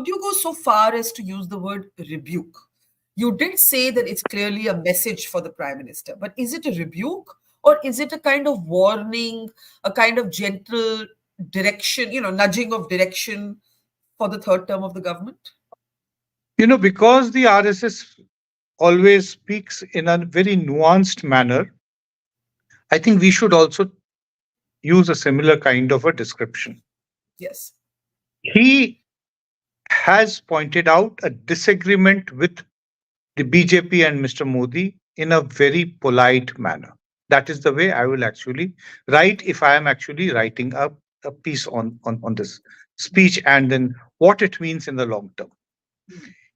would you go so far as to use the word rebuke? You did say that it's clearly a message for the Prime Minister, but is it a rebuke or is it a kind of warning, a kind of gentle direction, nudging of direction for the third term of the government? Because the RSS always speaks in a very nuanced manner, I think we should also use a similar kind of a description. Yes. He has pointed out a disagreement with the BJP and Mr. Modi in a very polite manner. That is the way I will actually write if I am actually writing a piece on this speech and then what it means in the long term.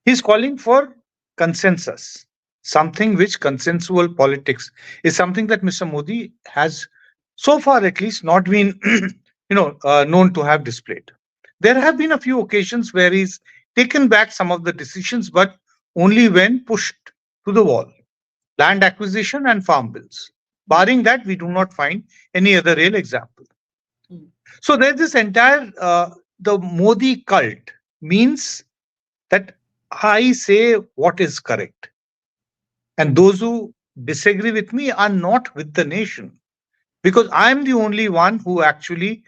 He's calling for consensus, something which consensual politics is something that Mr. Modi has, so far at least, not been known to have displayed. There have been a few occasions where he's taken back some of the decisions, but only when pushed to the wall. Land acquisition and farm bills. Barring that, we do not find any other real example. So there's this entire, the Modi cult means that I say what is correct. And those who disagree with me are not with the nation. Because I'm the only one who actually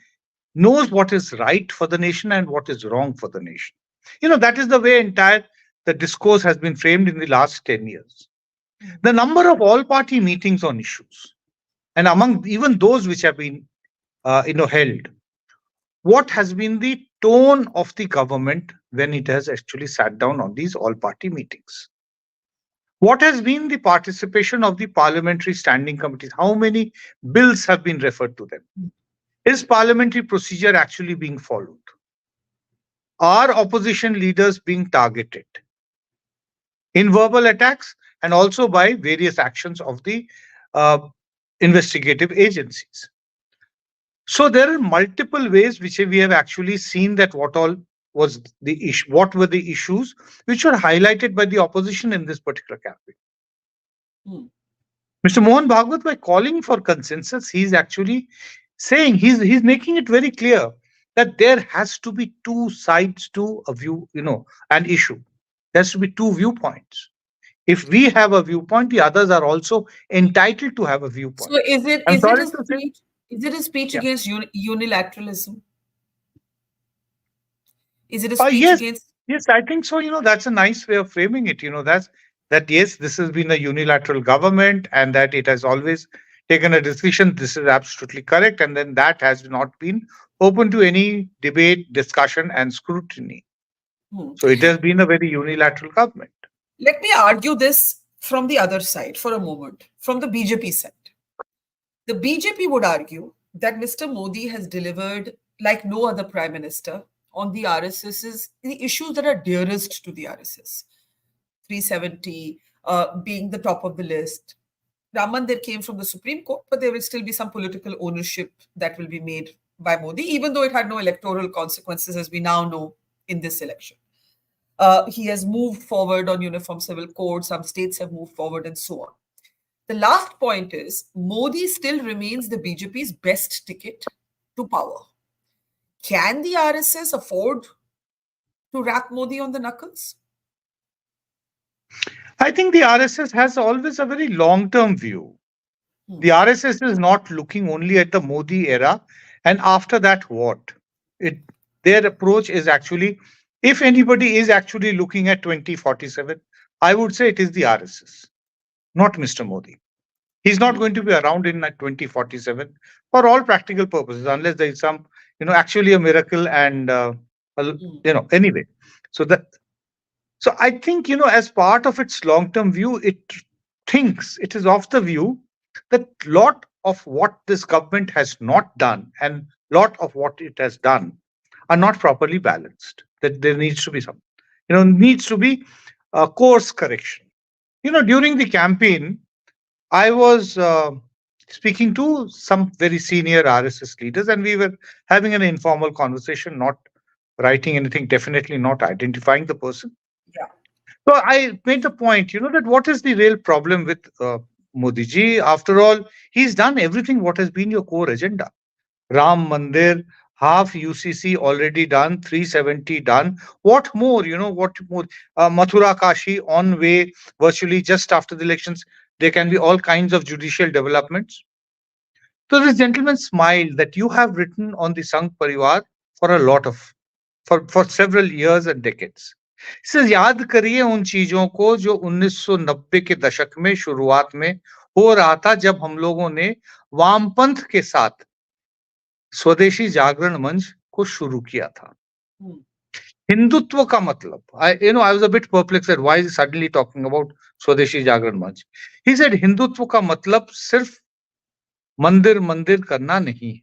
knows what is right for the nation and what is wrong for the nation. That is the way the discourse has been framed in the last 10 years. The number of all-party meetings on issues, and among even those which have been, held, what has been the tone of the government when it has actually sat down on these all-party meetings? What has been the participation of the parliamentary standing committees? How many bills have been referred to them? Is parliamentary procedure actually being followed? Are opposition leaders being targeted in verbal attacks and also by various actions of the investigative agencies? So there are multiple ways which we have actually seen that what all was the issue, what were the issues which were highlighted by the opposition in this particular campaign. Mr. Mohan Bhagwat, by calling for consensus, he's actually saying, he's making it very clear that there has to be two sides to a view, an issue. There has to be two viewpoints. If we have a viewpoint, the others are also entitled to have a viewpoint. So is it a speech Yeah. against unilateralism? Is it a speech Yes, against? yes, I think so. That's a nice way of framing it. That yes, this has been a unilateral government and that it has always taken a decision. This is absolutely correct. And then that has not been open to any debate, discussion, and scrutiny. So it has been a very unilateral government. Let me argue this from the other side for a moment, from the BJP side. The BJP would argue that Mr. Modi has delivered like no other prime minister on the RSS's, the issues that are dearest to the RSS. 370 being the top of the list. Ram Mandir came from the Supreme Court, but there will still be some political ownership that will be made by Modi, even though it had no electoral consequences, as we now know in this election. He has moved forward on uniform civil code. Some states have moved forward and so on. The last point is Modi still remains the BJP's best ticket to power. Can the RSS afford to rap Modi on the knuckles? I think the RSS has always a very long-term view. The RSS is not looking only at the Modi era and after that what? Their approach is actually, if anybody is actually looking at 2047, I would say it is the RSS, not Mr. Modi. He's not going to be around in 2047 for all practical purposes, unless there is some, actually a miracle and, anyway. So I think, as part of its long-term view, it is of the view that lot of what this government has not done and lot of what it has done are not properly balanced. That there needs to be some, needs to be a course correction. During the campaign, I was speaking to some very senior RSS leaders and we were having an informal conversation, not writing anything, definitely not identifying the person. Yeah. So I made the point, that what is the real problem with Modi ji? After all, he's done everything what has been your core agenda. Ram Mandir, half UCC already done, 370 done. What more? What more? Mathura Kashi on way virtually just after the elections. There can be all kinds of judicial developments. So this gentleman smiled that you have written on the Sangh Parivar for a lot of, for several years and decades. He says, याद करिए उन चीजों को जो 1990 के दशक में शुरुआत में हो रहा था जब हम लोगों ने वामपंथ के साथ स्वदेशी जागरण मंच को शुरू किया था. हिंदुत्व का मतलब, I was a bit perplexed at why is he suddenly talking about स्वदेशी जागरण मंच. He said हिंदुत्व का मतलब सिर्फ मंदिर मंदिर करना नहीं है.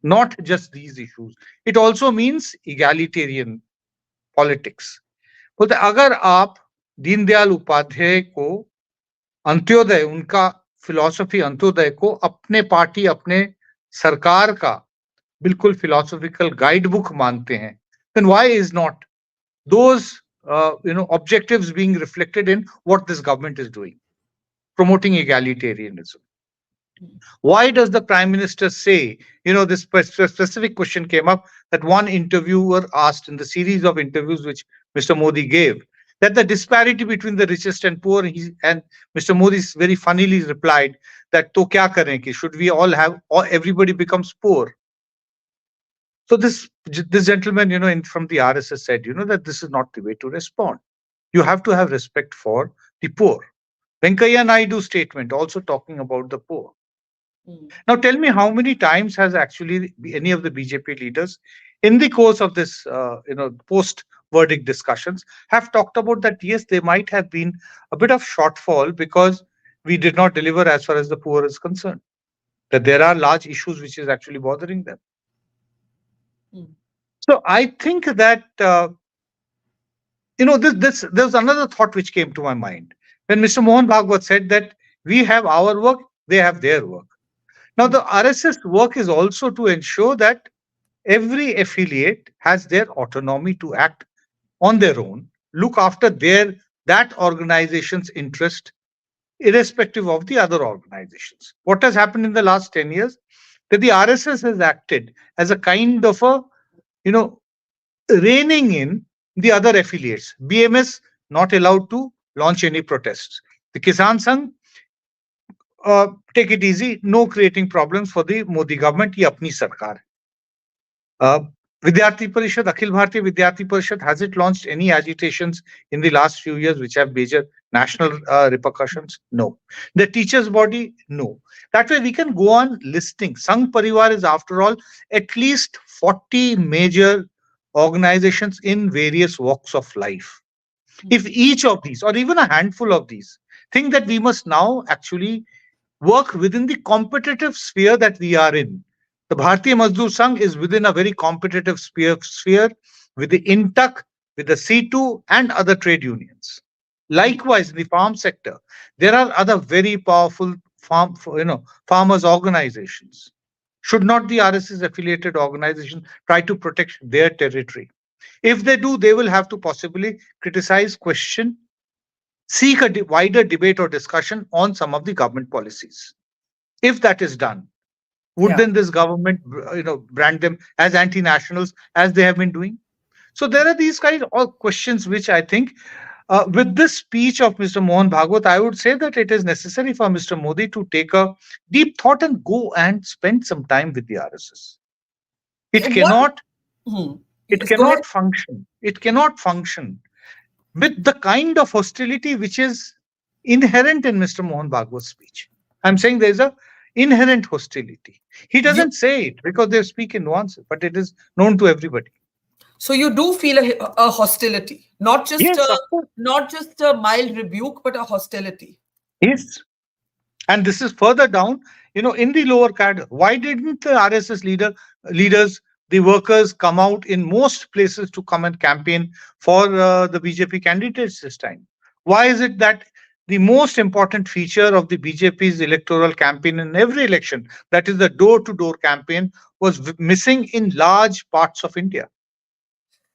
Not just these issues. It also means egalitarian politics. बोलते अगर आप दीनदयाल उपाध्याय को अंत्योदय, उनका फिलॉसफी अंत्योदय को अपने पार्टी, अपने सरकार का बिल्कुल फिलोसॉफिकल गाइड बुक मानते हैं, then why is not those objectives being reflected in what this government is doing, promoting egalitarianism? Why does the Prime Minister say, this specific question came up, that one interviewer asked in the series of interviews which Mr. Modi gave, that the disparity between the richest and poor, and Mr. Modi very funnily replied that, to kya kare ki, should we all have, or everybody becomes poor? So this gentleman, from the RSS said, that this is not the way to respond. You have to have respect for the poor. Venkaiah Naidu's statement also talking about the poor. Now tell me, how many times has actually any of the BJP leaders in the course of this, post-verdict discussions have talked about that, yes, there might have been a bit of shortfall because we did not deliver as far as the poor is concerned, that there are large issues which is actually bothering them. So I think that, there's another thought which came to my mind when Mr. Mohan Bhagwat said that we have our work, they have their work. Now, the RSS work is also to ensure that every affiliate has their autonomy to act on their own, look after that organization's interest, irrespective of the other organizations. What has happened in the last 10 years? That the RSS has acted as a kind of a, reining in the other affiliates. BMS not allowed to launch any protests. The Kisan Sangh, take it easy, no creating problems for the Modi government, ye apni sarkar hai. Vidyarthi Parishad, Akhil Bharatiya Vidyarthi Parishad, has it launched any agitations in the last few years which have major national repercussions? No. The teachers' body? No. That way we can go on listing. Sangh Parivar is, after all, at least 40 major organizations in various walks of life. If each of these, or even a handful of these, think that we must now actually work within the competitive sphere that we are in. The Bharatiya Mazdoor Sangh is within a very competitive sphere with the INTUC, with the C2 and other trade unions. Likewise, in the farm sector, there are other very powerful farmers organizations. Should not the RSS affiliated organization try to protect their territory? If they do, they will have to possibly criticize, question, seek a wider debate or discussion on some of the government policies. If that is done, would then this government, brand them as anti-nationals as they have been doing? So there are these kind of questions which I think, with this speech of Mr. Mohan Bhagwat, I would say that it is necessary for Mr. Modi to take a deep thought and go and spend some time with the RSS. It cannot function. It cannot function with the kind of hostility which is inherent in Mr. Mohan Bhagwat's speech. I'm saying there's a inherent hostility. He doesn't say it because they speak in nuances, but it is known to everybody. So you do feel a hostility, not just a mild rebuke, but a hostility. Yes. And this is further down, in the lower cadre. Why didn't the RSS leaders, the workers, come out in most places to come and campaign for the BJP candidates this time? Why is it that the most important feature of the BJP's electoral campaign in every election, that is the door-to-door campaign, was missing in large parts of India?